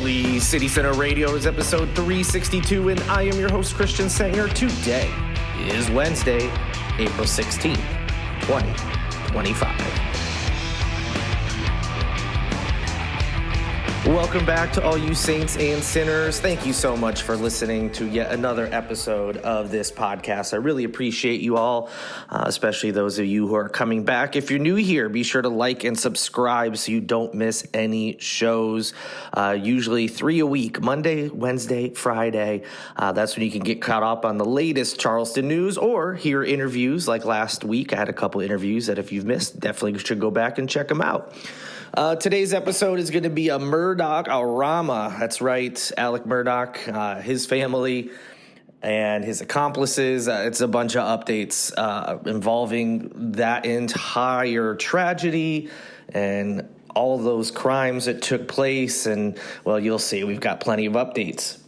Currently, City Center Radio is episode 362, and I am your host, Christian Sanger. Today is Wednesday, April 16th, 2025. Welcome back to all you saints and sinners. Thank you so much for listening to yet another episode of this podcast. I really appreciate you all, especially those of you who are coming back. If you're new here, be sure to like and subscribe so you don't miss any shows. Usually 3 a week, Monday, Wednesday, Friday. That's when you can get caught up on the latest Charleston news or hear interviews like last week. I had a couple interviews that if you've missed, definitely should go back and check them out. Today's episode is going to be a Murdaugh, a Rama. That's right, Ex-Murdaugh, his family, and his accomplices. It's a bunch of updates involving that entire tragedy and all those crimes that took place. And, well, you'll see. We've got plenty of updates.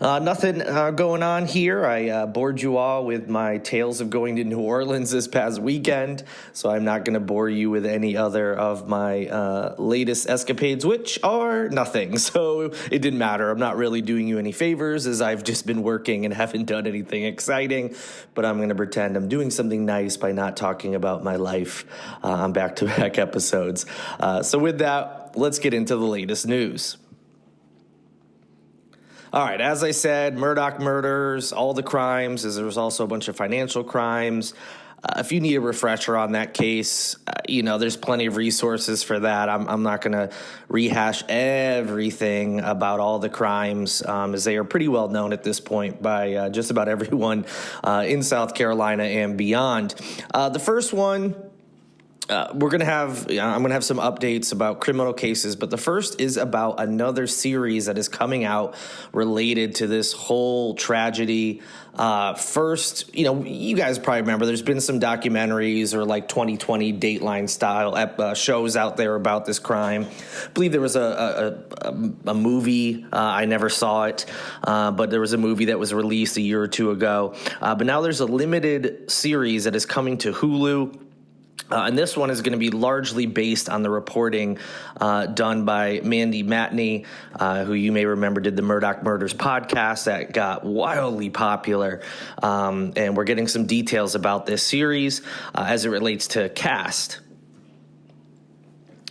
Nothing going on here. I bored you all with my tales of going to New Orleans this past weekend, so I'm not going to bore you with any other of my latest escapades, which are nothing. So it didn't matter. I'm not really doing you any favors, as I've just been working and haven't done anything exciting, but I'm going to pretend I'm doing something nice by not talking about my life on back-to-back episodes. So with that, let's get into the latest news. All right, as I said, Murdaugh murders, all the crimes, as there was also a bunch of financial crimes. If you need a refresher on that case, there's plenty of resources for that. I'm not going to rehash everything about all the crimes, as they are pretty well known at this point by just about everyone in South Carolina and beyond. The first one, I'm going to have some updates about criminal cases, but the first is about another series that is coming out related to this whole tragedy. First, you guys probably remember there's been some documentaries or like 2020 Dateline style shows out there about this crime. I believe there was a movie. I never saw it, but there was a movie that was released a year or two ago. But now there's a limited series that is coming to Hulu. And this one is going to be largely based on the reporting done by Mandy Matney, who you may remember did the Murdaugh Murders podcast that got wildly popular. And we're getting some details about this series as it relates to cast.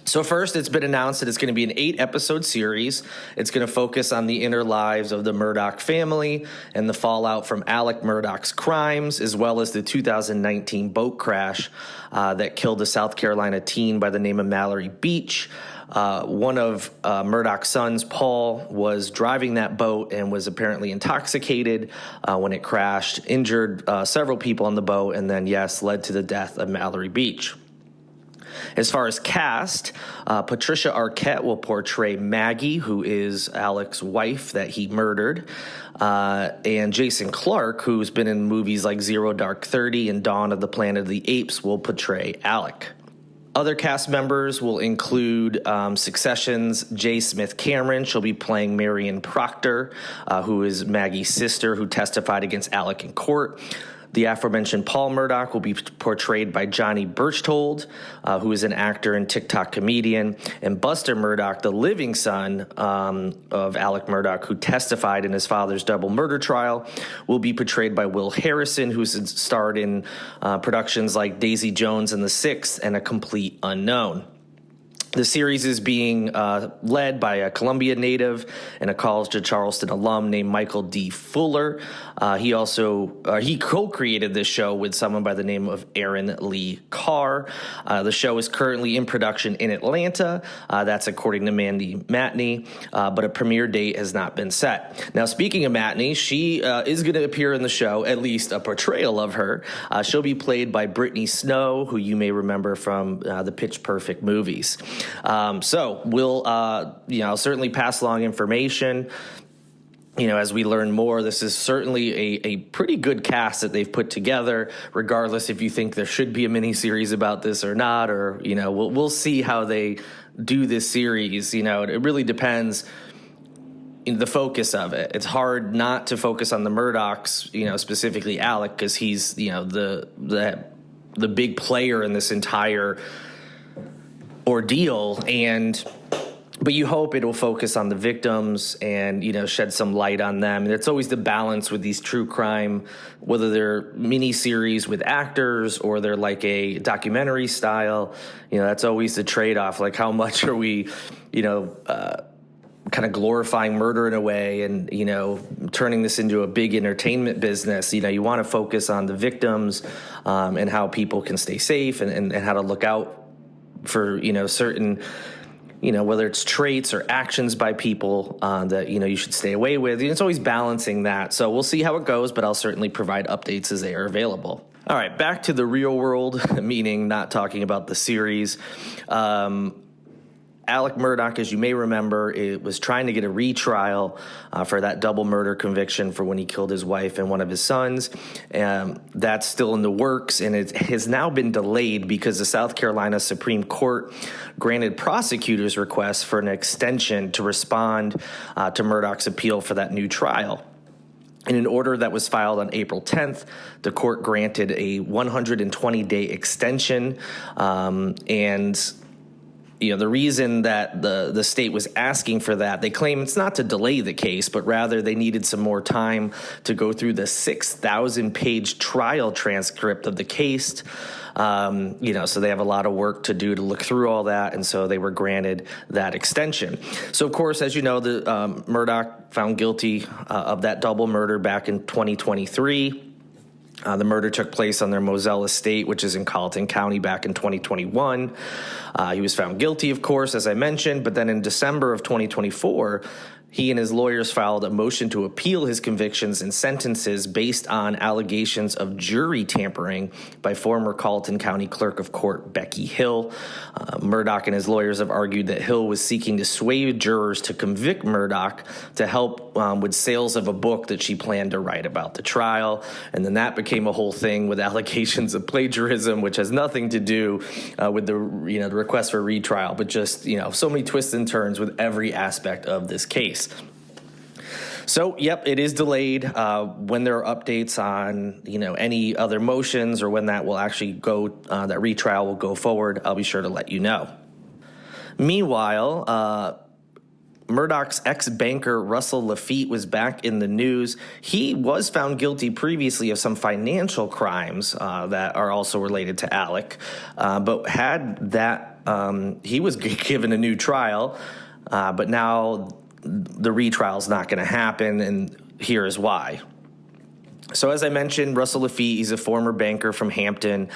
So first, it's been announced that it's going to be an 8-episode series. It's going to focus on the inner lives of the Murdaugh family and the fallout from Alec Murdaugh's crimes, as well as the 2019 boat crash that killed a South Carolina teen by the name of Mallory Beach. One of Murdaugh's sons, Paul, was driving that boat and was apparently intoxicated when it crashed, injured several people on the boat, and then, yes, led to the death of Mallory Beach. As far as cast, Patricia Arquette will portray Maggie, who is Alec's wife that he murdered. And Jason Clarke, who's been in movies like Zero Dark 30 and Dawn of the Planet of the Apes, will portray Alec. Other cast members will include Succession's J. Smith Cameron. She'll be playing Marion Proctor, who is Maggie's sister, who testified against Alec in court. The aforementioned Paul Murdaugh will be portrayed by Johnny Berchtold, who is an actor and TikTok comedian, and Buster Murdaugh, the living son of Alec Murdaugh, who testified in his father's double murder trial, will be portrayed by Will Harrison, who's starred in productions like Daisy Jones and the Sixth and A Complete Unknown. The series is being led by a Columbia native and a College of Charleston alum named Michael D. Fuller. He co-created this show with someone by the name of Aaron Lee Carr. The show is currently in production in Atlanta. That's according to Mandy Matney, but a premiere date has not been set. Now, speaking of Matney, she is going to appear in the show, at least a portrayal of her. She'll be played by Brittany Snow, who you may remember from the Pitch Perfect movies. So we'll, certainly pass along information. As we learn more, this is certainly a pretty good cast that they've put together, regardless if you think there should be a miniseries about this or not, or, we'll see how they do this series. It really depends the focus of it. It's hard not to focus on the Murdaughs, specifically Alec, because he's, the big player in this entire ordeal. And But you hope it'll focus on the victims and, shed some light on them. And it's always the balance with these true crime, whether they're mini-series with actors or they're like a documentary style. That's always the trade-off. Like, how much are we, kind of glorifying murder in a way and, turning this into a big entertainment business. You want to focus on the victims and how people can stay safe and how to look out for, certain, whether it's traits or actions by people that, you should stay away with. It's always balancing that. So we'll see how it goes, but I'll certainly provide updates as they are available. All right, back to the real world, meaning not talking about the series. Alec Murdaugh, as you may remember, was trying to get a retrial for that double murder conviction for when he killed his wife and one of his sons. That's still in the works, and it has now been delayed because the South Carolina Supreme Court granted prosecutors' requests for an extension to respond to Murdaugh's appeal for that new trial. In an order that was filed on April 10th, the court granted a 120-day extension, and the reason that the state was asking for that, they claim it's not to delay the case, but rather they needed some more time to go through the 6,000-page trial transcript of the case. So they have a lot of work to do to look through all that, and so they were granted that extension. So, of course, as you know, the Murdaugh found guilty of that double murder back in 2023. The murder took place on their Moselle estate, which is in Colleton County, back in 2021. He was found guilty, of course, as I mentioned, but then in December of 2024, he and his lawyers filed a motion to appeal his convictions and sentences based on allegations of jury tampering by former Colleton County Clerk of Court Becky Hill. Murdaugh and his lawyers have argued that Hill was seeking to sway jurors to convict Murdaugh to help with sales of a book that she planned to write about the trial. And then that became a whole thing with allegations of plagiarism, which has nothing to do with the request for retrial, but just, so many twists and turns with every aspect of this case. So, yep, it is delayed. When there are updates on, any other motions or when that will actually go, that retrial will go forward, I'll be sure to let you know. Meanwhile, Murdaugh's ex-banker Russell Laffitte was back in the news. He was found guilty previously of some financial crimes that are also related to Alec, but had that he was given a new trial, but now the retrial is not going to happen, and here is why. So as I mentioned, Russell Laffitte, he's a former banker from Hampton.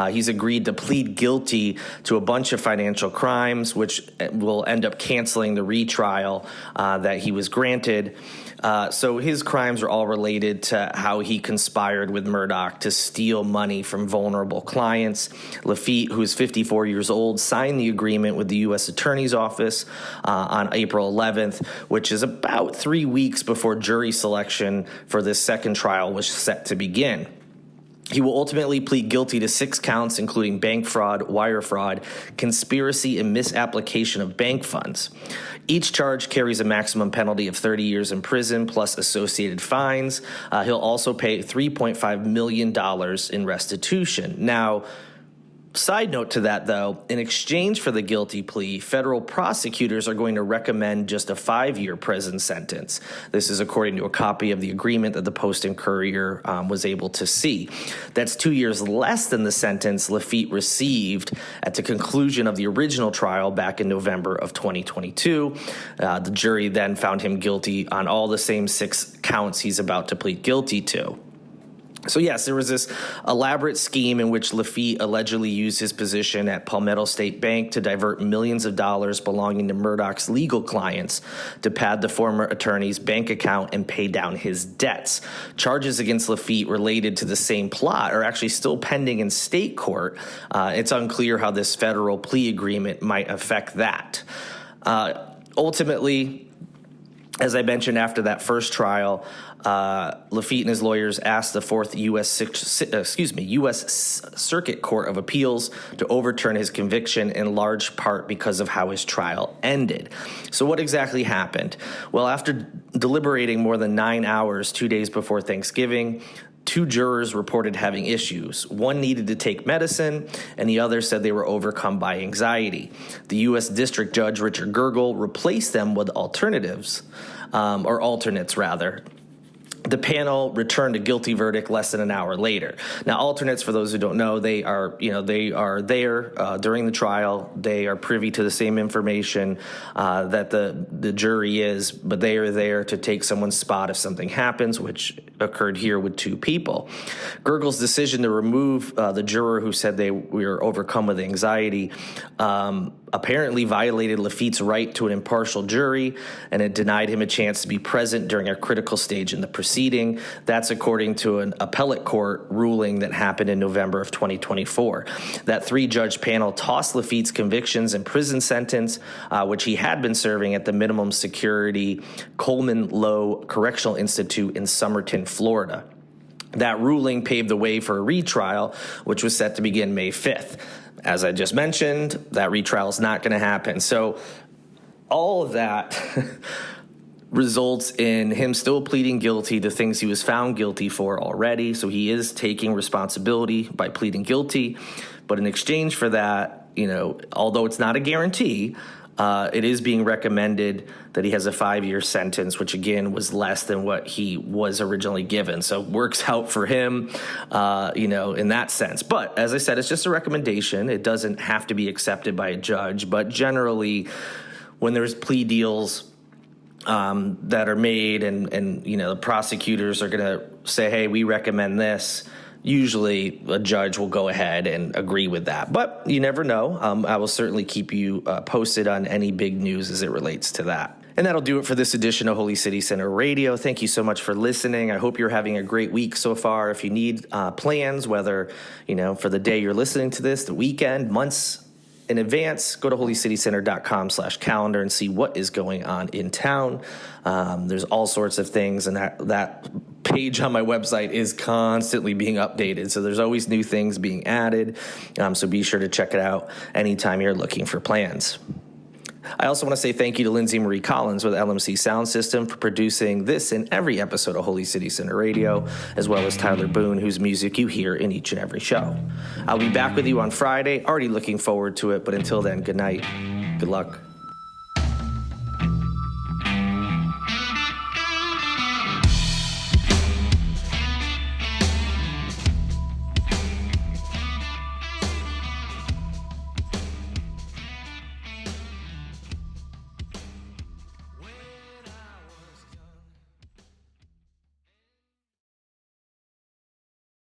He's agreed to plead guilty to a bunch of financial crimes, which will end up canceling the retrial that he was granted. So his crimes are all related to how he conspired with Murdaugh to steal money from vulnerable clients. Laffitte, who is 54 years old, signed the agreement with the U.S. Attorney's Office on April 11th, which is about 3 weeks before jury selection for this second trial was set to begin. He will ultimately plead guilty to 6 counts, including bank fraud, wire fraud, conspiracy, and misapplication of bank funds. Each charge carries a maximum penalty of 30 years in prison plus associated fines. He'll also pay $3.5 million in restitution. Now, side note to that, though, in exchange for the guilty plea, federal prosecutors are going to recommend just a 5-year prison sentence. This is according to a copy of the agreement that the Post and Courier was able to see. That's 2 years less than the sentence Laffitte received at the conclusion of the original trial back in November of 2022. The jury then found him guilty on all the same 6 counts he's about to plead guilty to. So, yes, there was this elaborate scheme in which Laffitte allegedly used his position at Palmetto State Bank to divert millions of dollars belonging to Murdaugh's legal clients to pad the former attorney's bank account and pay down his debts. Charges against Laffitte related to the same plot are actually still pending in state court. It's unclear how this federal plea agreement might affect that. Ultimately, as I mentioned, after that first trial, Laffitte and his lawyers asked the Fourth U.S. Circuit Court of Appeals to overturn his conviction in large part because of how his trial ended. So what exactly happened? Well, after deliberating more than 9 hours 2 days before Thanksgiving, two jurors reported having issues. One needed to take medicine, and the other said they were overcome by anxiety. The U.S. District Judge Richard Gergel replaced them with alternates rather. The panel returned a guilty verdict less than an hour later. Now, alternates, for those who don't know, they are there during the trial. They are privy to the same information that the jury is, but they are there to take someone's spot if something happens, which occurred here with two people. Gergel's decision to remove the juror who said they were overcome with anxiety apparently violated Laffitte's right to an impartial jury, and it denied him a chance to be present during a critical stage in the proceeding. That's according to an appellate court ruling that happened in November of 2024. That three-judge panel tossed Laffitte's convictions and prison sentence, which he had been serving at the minimum security Coleman Low Correctional Institute in Somerton, Florida. That ruling paved the way for a retrial, which was set to begin May 5th. As I just mentioned, that retrial is not going to happen. So all of that results in him still pleading guilty to things he was found guilty for already. So he is taking responsibility by pleading guilty. But in exchange for that, although it's not a guarantee, it is being recommended that he has a 5-year sentence, which again was less than what he was originally given. So works out for him, in that sense. But as I said, it's just a recommendation. It doesn't have to be accepted by a judge. But generally, when there's plea deals that are made and the prosecutors are going to say, hey, we recommend this, usually a judge will go ahead and agree with that. But you never know. I will certainly keep you posted on any big news as it relates to that. And that'll do it for this edition of Holy City Center Radio. Thank you so much for listening. I hope you're having a great week so far. If you need plans, whether, for the day you're listening to this, the weekend, months in advance, go to holycitycenter.com/calendar and see what is going on in town. There's all sorts of things, and that page on my website is constantly being updated. So there's always new things being added. So be sure to check it out anytime you're looking for plans. I also want to say thank you to Lindsay Marie Collins with LMC Soundsystem for producing this and every episode of Holy City Center Radio, as well as Tyler Boone, whose music you hear in each and every show. I'll be back with you on Friday. Already looking forward to it, but until then, good night. Good luck.